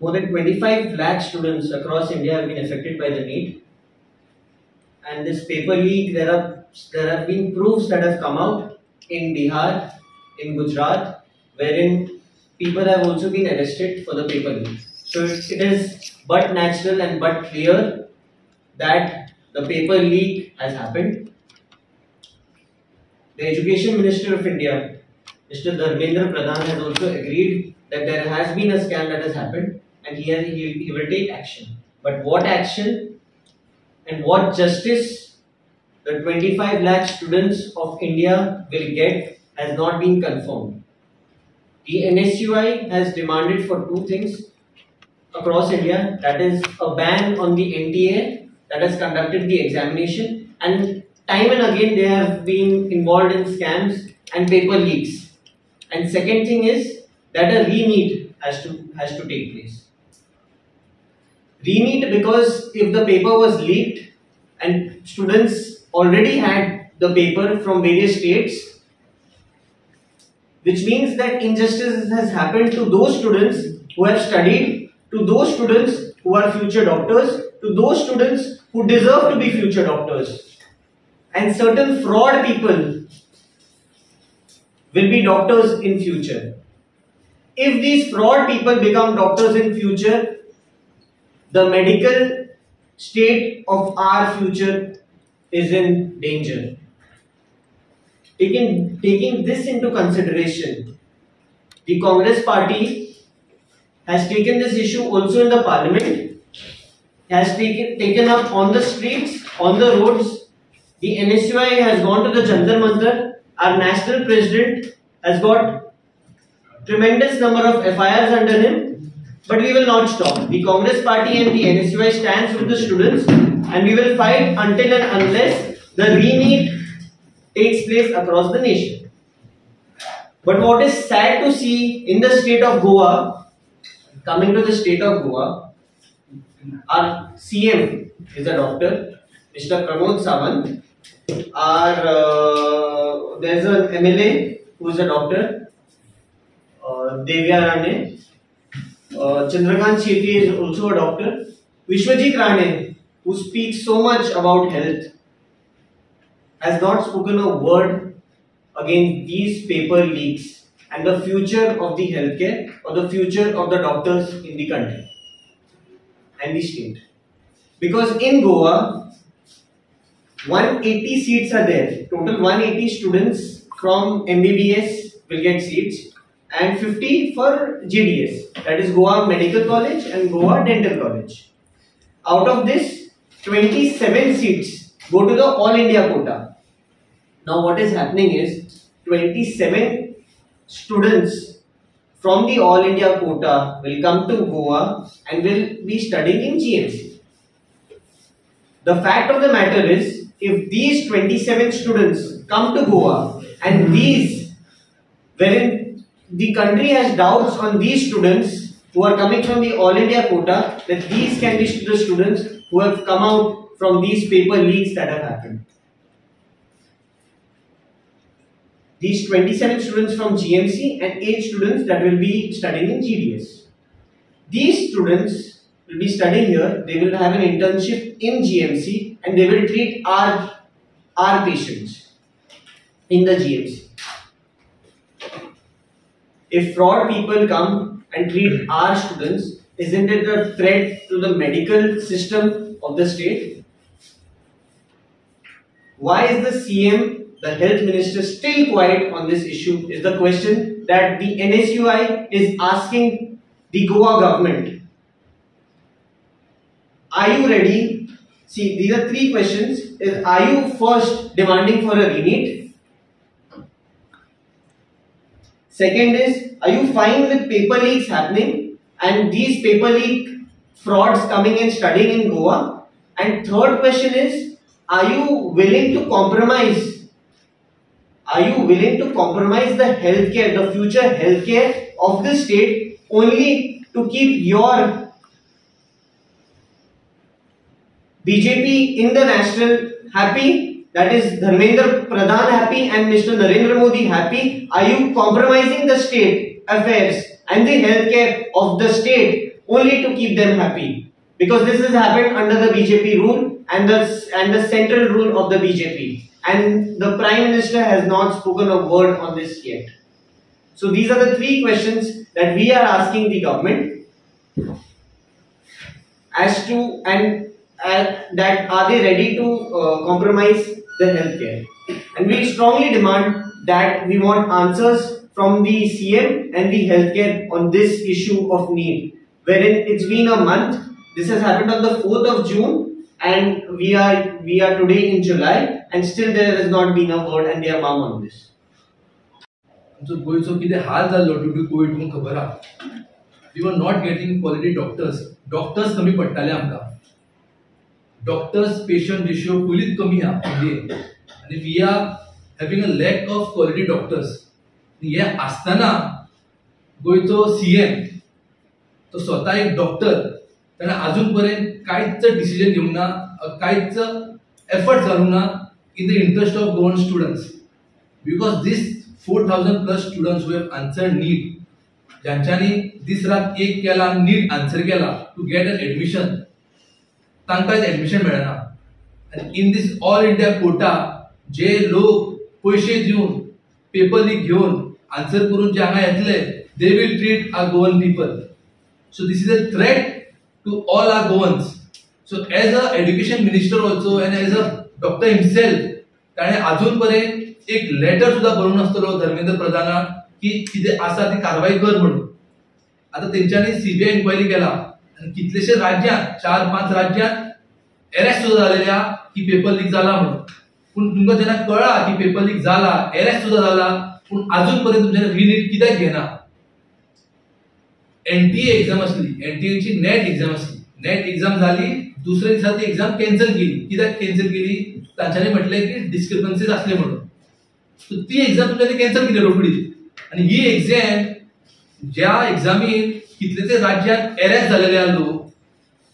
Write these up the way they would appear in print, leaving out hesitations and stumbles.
More than 25 lakh students across India have been affected by the NEET. And this paper leak, there have been proofs that have come out in Bihar, in Gujarat, wherein people have also been arrested for the paper leak. So it is but natural and but clear that the paper leak has happened. The Education Minister of India, Mr. Dharmendra Pradhan, has also agreed that there has been a scam that has happened and he will take action. But what action and what justice the 25 lakh students of India will get has not been confirmed. The NSUI has demanded for two things across India, that is a ban on the NTA that has conducted the examination, and time and again they have been involved in scams and paper leaks. And second thing is that a re-NEET has to take place. Re-NEET, because if the paper was leaked and students already had the paper from various states, which means that injustice has happened to those students who have studied, to those students who are future doctors, to those students who deserve to be future doctors. And certain fraud people will be doctors in future. If these fraud people become doctors in future, the medical state of our future is in danger. Taking this into consideration, the Congress party has taken this issue also in the parliament, has taken up on the streets, on the roads. The NSUI has gone to the Jantar Mantar. Our national president has got tremendous number of FIRs under him, but we will not stop. The Congress party and the NSUI stands with the students, and we will fight until and unless the re-NEET takes place across the nation. But what is sad to see in the state of Goa, coming to the state of Goa, our CM is a doctor, Mr. Pramod Sawant. There's an MLA who is a doctor, Devya Rane. Chandrakant Shetty is also a doctor. Vishwajit Rane, who speaks so much about health, has not spoken a word against these paper leaks and the future of the healthcare or the future of the doctors in the country and the state. Because in Goa, 180 seats are there. Total 180 students from MBBS will get seats and 50 for GDS, that is Goa Medical College and Goa Dental College. Out of this, 27 seats go to the All India quota. Now what is happening is 27 students from the All India quota will come to Goa and will be studying in GMC. The fact of the matter is, if these 27 students come to Goa and these, wherein the country has doubts on these students who are coming from the All India quota, that these can be the students who have come out from these paper leaks that have happened. These 27 students from GMC and 8 students that will be studying in GDS. These students will be studying here, they will have an internship in GMC and they will treat our patients in the GMC. If fraud people come and treat our students, isn't it a threat to the medical system of the state? Why is the CM, the health minister, still quiet on this issue is the question that the NSUI is asking the Goa government. Are you ready? See, these are 3 questions. Are you first demanding for a re-NEET? Second is, are you fine with paper leaks happening and these paper leak frauds coming and studying in Goa? And third question is, are you willing to compromise? Are you willing to compromise the healthcare, the future healthcare of the state only to keep your BJP in the national happy, that is Dharmendra Pradhan happy and Mr. Narendra Modi happy? Are you compromising the state affairs and the healthcare of the state only to keep them happy, because this has happened under the BJP rule and the central rule of the BJP, and the Prime Minister has not spoken a word on this yet. So these are the three questions that we are asking the government as to, and that are they ready to compromise the healthcare. And we strongly demand that we want answers from the CM and the healthcare on this issue of need, wherein it's been a month. This has happened on the 4th of June, and we are today in July, and still there has not been a word and they are mum on this. So गोयचो कितें हाल जाल्लो due to Covid तुमकां खबर आहा. We were not getting quality doctors कमी पडटाले आमकां. Doctors patient ratio पयलींच कमी आहा इंडियेन, आनी we are having a lack of quality doctors. हे आसतना गोयचो सीएम तो स्वता एक डॉक्टर, ताणें अजून पर्यंत कांयच डिसिजन घेवंक ना, कांयच एफर्ट घालूंक ना in the interest of government students. Because this 4,000 plus students who have answered NEET, ज्यांच्यानी दीस रात एक केला नीट आन्सर केला टू गेट एन एडमिशन, तांकां एडमिशन मेळना. आनी इन दीस ऑल इंडिया कोटा जे लोक पयशे दिवन पेपर लीक घेवन आन्सर करून जे हांगा येतले, they will treat our Goan people. So this is a threat to all our Goans. So as a education minister also and as a doctor himself, ताणें अजून पर्यंत एक लेटर सुद्धा बरोवन नासतलो धर्मेंद्र प्रधानाक की कितें आसा ती कारवाई कर म्हणून. आता तेंच्यांनी सीबीआय इन्क्वायरी केला आनी कितलेशे राज्यांत 4-5 राज्यांत अरेस्ट सुद्धा जालेले आहा की पेपर लीक जाला म्हणून. पूण तुमकां जेन्ना कळ्ळा की पेपर लीक जाला, अरेस्ट सुद्धा जाला, पूण अजून पर्यंत तुमच्यानी रिनीट कित्याक घेना. एनटीए एक्झाम असली, एनटीएची नेट एक्झाम असली, नेट एक्झाम झाली, दुसऱ्या दिसा ती एक्झाम कॅन्सल केली. कित्याक कॅन्सल केली? तांच्यांनी म्हटलें की डिस्क्रिपन्सीज असले म्हणून. सो ती एक्झाम तुमच्यानी कॅन्सल केली रोखडीच. आणि ही एक्झाम ज्या एक्झामीन कितलेशे राज्यांत अरेस्ट झालेले आहा लोक,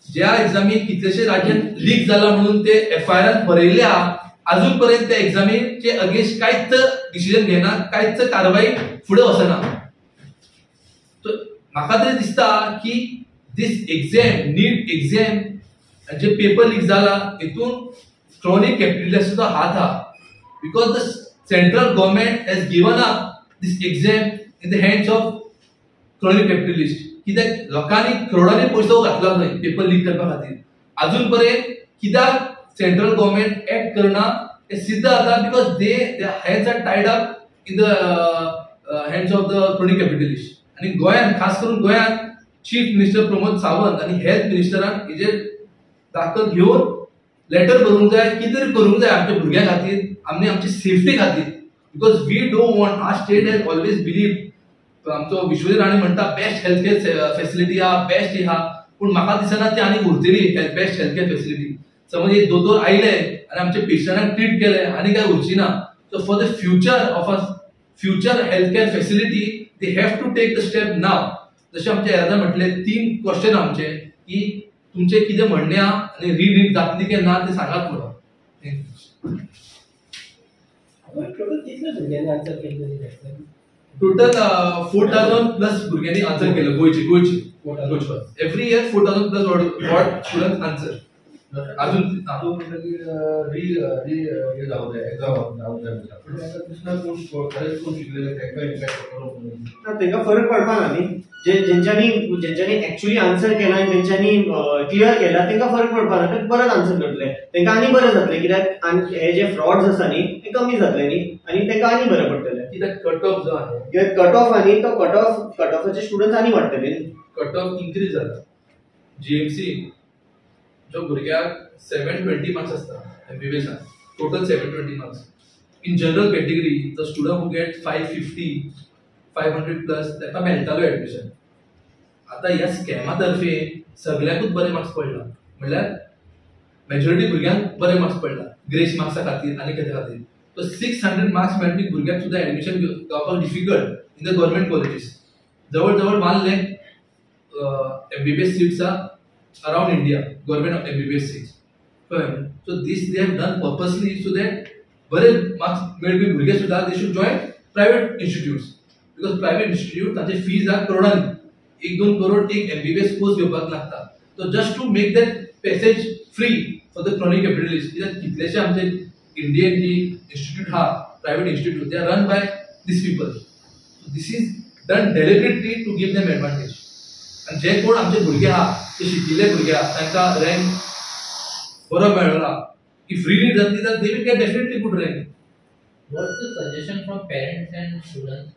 ज्या एक्झामीन कितलेशे राज्यांत लीक जाला म्हणून ते एफआयआर बरयल्या, अजून पर्यंत त्या एक्झामीचे अगेन्स्ट कांयच डिसिजन घेना, कांयच कारवाई फुडें वचना. सो म्हाका तरी दिसता की दिस एक्झाम, नीट एक्झाम जे पेपर लीक जाला, हितून क्रॉनिक कॅपिटलिस्टाचो हात आहा. Because the central government has given up this exam in the hands of chronic capitalists. कित्याक लोकांनी करोडांनी पैसो घातला न्हय पेपर लीक करपा खातीर. अजून पर्यंत कित्याक सेंट्रल गव्हर्नमेंट एक्ट करना हे सिद्ध जाता because they hands are tied up in the hands of the chronic capitalist. आनी गोंयांत, खास करून गोंयांत चीफ मिनिस्टर प्रमोद सावंत आनी हेल्थ मिनिस्टरान हेजेर दाखल घेवन लेटर बरोवंक जाय, कितें करूंक जाय आमच्या भुरग्यां खातीर, आमची सेफ्टी खातीर. Because we don't want, our state has always believe, आमचो विश्वजीत राणे म्हणटा बेस्ट हेल्थ केअर फेसिलिटी आहा, बेस्ट ही आहा, पूण म्हाका दिसना ती आनी उरतली बेस्ट हेल्थ केअर फेसिलिटी. समज एक दोतोर आयले आनी आमच्या पेशंटाक ट्रीट केले आनी काय उरची ना. So for the future of a future health care facility they have to take the step now. जशें आमच्या येरादार म्हटले 3 क्वेश्चन आमचे की तुमचे कितें म्हणणे आहा आनी रीनीट जातली की ना ते सांगात म्हणून. टोटल 4,000 प्लस भुरग्यांनी आन्सर केलं गोयची. Every year 4,000 plus what students answer. अजून तेंका फरक पडपा ना न्ही. ज्यांच्यानी ऍक्च्युअली आन्सर केला आनी तेंच्यांनी क्लियर केला तेंका फरक पडपा ना. ते परत आन्सर करतले, तेंका आनी बरें जातलें. कित्याक हे जे फ्रॉड्स आसा न्ही ते कमी जातले न्ही, आनी तेंका आनी बरें पडटलें. कित्याक कट ऑफ जो आहा, कित्याक कट ऑफ आनी तो कट ऑफाचे स्टुडंट्स आनी वाडटले. कट ऑफ इन्क्रीज जाला. जीएमसी जो भुरग्याक 720 मार्क्स असता एमबीबीएसान, total 720 marks. In general category the student who get 550, 500 plus ताका मेळटालो एडमिशन. आता ह्या स्कॅमा तर्फे सगळ्याकूच बरे मार्क्स पडला, म्हणल्यार मेजॉरिटी भुरग्यांक बरे मार्क्स पडला ग्रेस मार्क्सा खातीर आनी कित्या खातीर. सो 600 मार्क्स मेळपी भुरग्याक सुद्धा एडमिशन गावपाक difficult in the government colleges. जवळ जवळ 1 lakh MBBS seats are around India, government of MBBS seats. So this they have done purposely so that बरे मार्क्स मेळपी भुरगे सुद्धा they should join private institutes, because private institute तांचे fees are करोडांनी. 1-2 crore एक MBBS course घेवपाक लागता. So just to make that passage free for the chronic hepatitis, कित्याक कितलेशे आमचे इंडियन जी इन्स्टिट्यूट हा private institute they are run by these people. So this is done deliberately to give them advantage. आणि जे कोण आमचे भुरगे आहा ते शिकिल्ले भुरगे आहा तांकां रँक बरो मेळना की फ्रीली जातली जाल्यार they will get definitely good rank. What's the suggestion from parents and students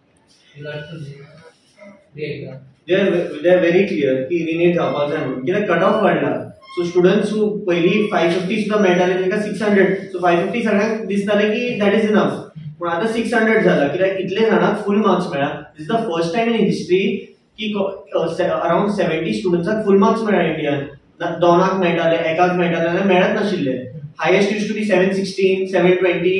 regards to the exam? They are very clear की we need जावपाक जाय म्हणून कित्याक कट ऑफ वाडला. सो स्टुडंट्स हू पयली 550 सुद्धा मेळटाले तांकां 600. सो 550 सगळ्यांक दिसताले की दॅट इज इनफ. पण आता 600 जाला कित्याक इतले जाणांक फुल मार्क्स मेळ्ळा. This is the first time in history की अराउंड 70 स्टुडंट्साक फुल मार्क्स मेळ्ळा इंडियान. दोनाक मेळटाले एकाक मेळटाले जाल्यार मेळत नाशिल्ले. हायेस्ट यूज टू बी 716 720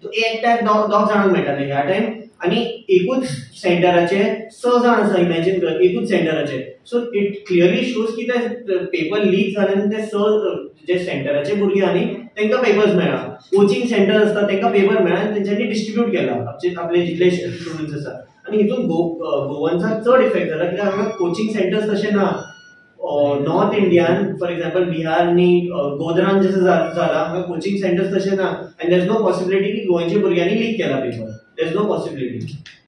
एकट्याक दोग जाणांक मेळटाले ह्या टाइम. आणि एकूच सेंटराचे 6 जाण आसा इमॅजिन कर एकूच सेंटराचे. सो इट क्लियरली शोज की ते पेपर लीक जाले आनी ते 6 जे सेंटराचे भुरगे आनी तांकां पेपर्स मेळ्ळा. कोचिंग सेंटर आसता तांकां पेपर मेळ्ळा आनी तेंच्यांनी डिस्ट्रिब्यूट केला आपले जितले स्टुडंट्स आसा. आनी हितून गोवन्साक चड इफेक्ट जाला कित्याक हांगा कोचिंग सेंटर्स तशे ना. नॉर्थ इंडियान फॉर एक्झाम्पल बिहार आनी गोधरान जसं जाला हांगा कोचिंग सेंटर्स तशे ना. And there is no possibility की गोंयच्या भुरग्यांनी लीक केला paper. There is no possibility.